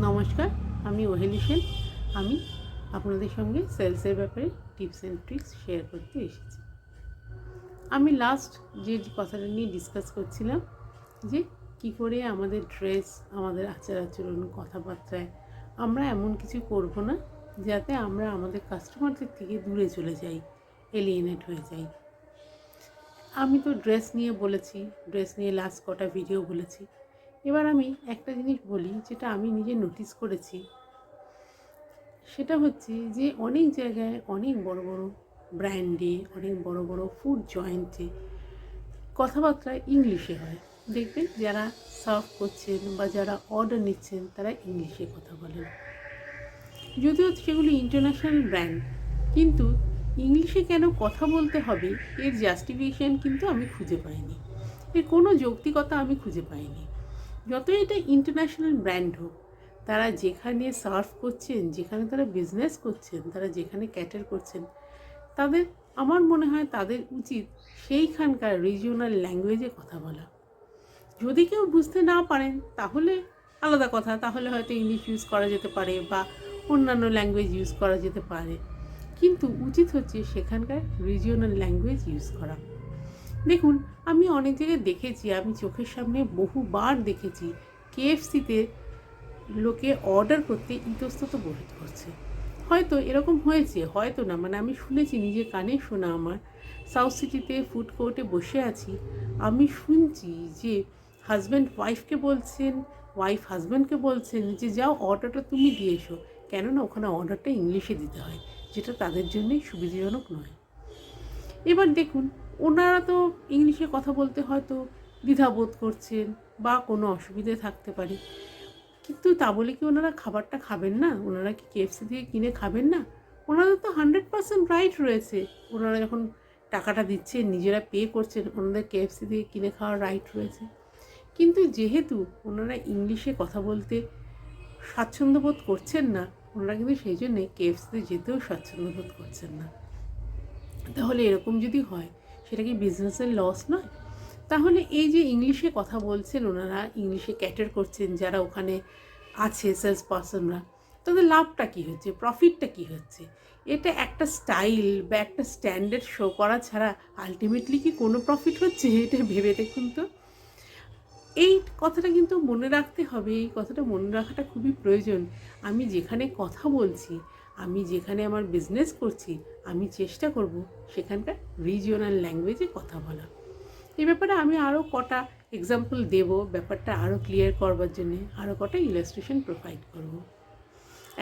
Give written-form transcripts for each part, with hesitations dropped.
নমস্কার, আমি ওহেলি সেন। আমি আপনাদের সঙ্গে সেলসের ব্যাপারে টিপস অ্যান্ড ট্রিক্স শেয়ার করতে এসেছি। আমি লাস্ট যে কথাটা নিয়ে ডিসকাস করছিলাম যে কি করে আমাদের ড্রেস, আমাদের আচার আচরণ, কথাবার্তায় আমরা এমন কিছু করব না যাতে আমরা আমাদের কাস্টমারদের থেকে দূরে চলে যাই, এলিয়েনেট হয়ে যাই। আমি তো ড্রেস নিয়ে বলেছি, ড্রেস নিয়ে লাস্ট কটা ভিডিও বলেছি। এবার আমি একটা জিনিস বলি যেটা আমি নিজে নোটিস করেছি। সেটা হচ্ছে যে অনেক জায়গায় অনেক বড় বড় ব্র্যান্ডে, অনেক বড় বড় ফুড জয়েন্টে কথাবার্তা ইংলিশে হয়। দেখবেন যারা সার্ভ করছেন বা যারা অর্ডার নিচ্ছেন তারা ইংলিশে কথা বলেন, যদিও সেগুলি ইন্টারন্যাশনাল ব্র্যান্ড। কিন্তু ইংলিশে কেন কথা বলতে হবে এর জাস্টিফিকেশান কিন্তু আমি খুঁজে পাইনি, এর কোনো যৌক্তিকতা আমি খুঁজে পাইনি। যত এটা ইন্টারন্যাশনাল ব্র্যান্ড হোক, তারা যেখানে সার্ভ করছেন, যেখানে তারা বিজনেস করছেন, তারা যেখানে ক্যাটার করছেন, তাদের আমার মনে হয় তাদের উচিত সেইখানকার রিজিওনাল ল্যাঙ্গুয়েজে কথা বলা। যদি কেউ বুঝতে না পারেন তাহলে আলাদা কথা, তাহলে হয়তো ইংলিশ ইউজ করা যেতে পারে বা অন্যান্য ল্যাঙ্গুয়েজ ইউজ করা যেতে পারে, কিন্তু উচিত হচ্ছে সেখানকার রিজিওনাল ল্যাঙ্গুয়েজ ইউজ করা। দেখুন, আমি অনেক জায়গায় দেখেছি, আমি চোখের সামনে বহুবার দেখেছি কেএফসিতে লোকে অর্ডার করতে ইতস্তত বোধ করছে। হয়তো এরকম হয়েছে, হয়তো না, মানে আমি শুনেছি, নিজের কানে শোনা আমার। সাউথ সিটিতে ফুড কোর্টে বসে আছি, আমি শুনছি যে হাজব্যান্ড ওয়াইফকে বলছেন, ওয়াইফ হাজব্যান্ডকে বলছেন যে যাও অর্ডারটা তুমি দিয়ে এসো, কেননা ওখানে অর্ডারটা ইংলিশে দিতে হয়, যেটা তাদের জন্যই সুবিধাজনক নয়। এবার দেখুন, ওনারা তো ইংলিশে কথা বলতে হয়তো দ্বিধাবোধ করছেন বা কোনো অসুবিধে থাকতে পারে, কিন্তু তা বলে কি ওনারা খাবারটা খাবেন না? ওনারা কি কেএফসি থেকে কিনে খাবেন না? ওনাদের তো 100% রাইট রয়েছে। ওনারা যখন টাকাটা দিচ্ছেন, নিজেরা পে করছেন, ওনাদের কেএফসি থেকে কিনে খাওয়ার রাইট রয়েছে। কিন্তু যেহেতু ওনারা ইংলিশে কথা বলতে স্বাচ্ছন্দ্য বোধ করছেন না, ওনারা কিন্তু সেই জন্যে কেএফসিতে যেতেও স্বাচ্ছন্দ্য বোধ করছেন না। তাহলে এরকম যদি হয়, সেটা কি বিজনেসের লস নয়? তাহলে এই যে ইংলিশে কথা বলছেন ওনারা, ইংলিশে ক্যাটার করছেন যারা ওখানে আছে সেলস পার্সনরা, তাদের লাভটা কী হচ্ছে, প্রফিটটা কী হচ্ছে? এটা একটা স্টাইল বা একটা স্ট্যান্ডার্ড শো করা ছাড়া আলটিমেটলি কি কোনো প্রফিট হচ্ছে? এটা ভেবে দেখুন তো। এই কথাটা কিন্তু মনে রাখতে হবে, এই কথাটা মনে রাখাটা খুবই প্রয়োজন। আমি যেখানে কথা বলছি, আমি যেখানে আমার বিজনেস করছি, আমি চেষ্টা করব সেখানকার রিজিওনাল ল্যাঙ্গুয়েজে কথা বলা। এই ব্যাপারে আমি আরও কটা এক্সাম্পল দেব, ব্যাপারটা আরও ক্লিয়ার করবার জন্যে আরও কটা ইলাস্ট্রেশন প্রোভাইড করব।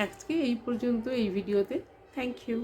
আজকে এই পর্যন্ত এই ভিডিওতে। Thank you.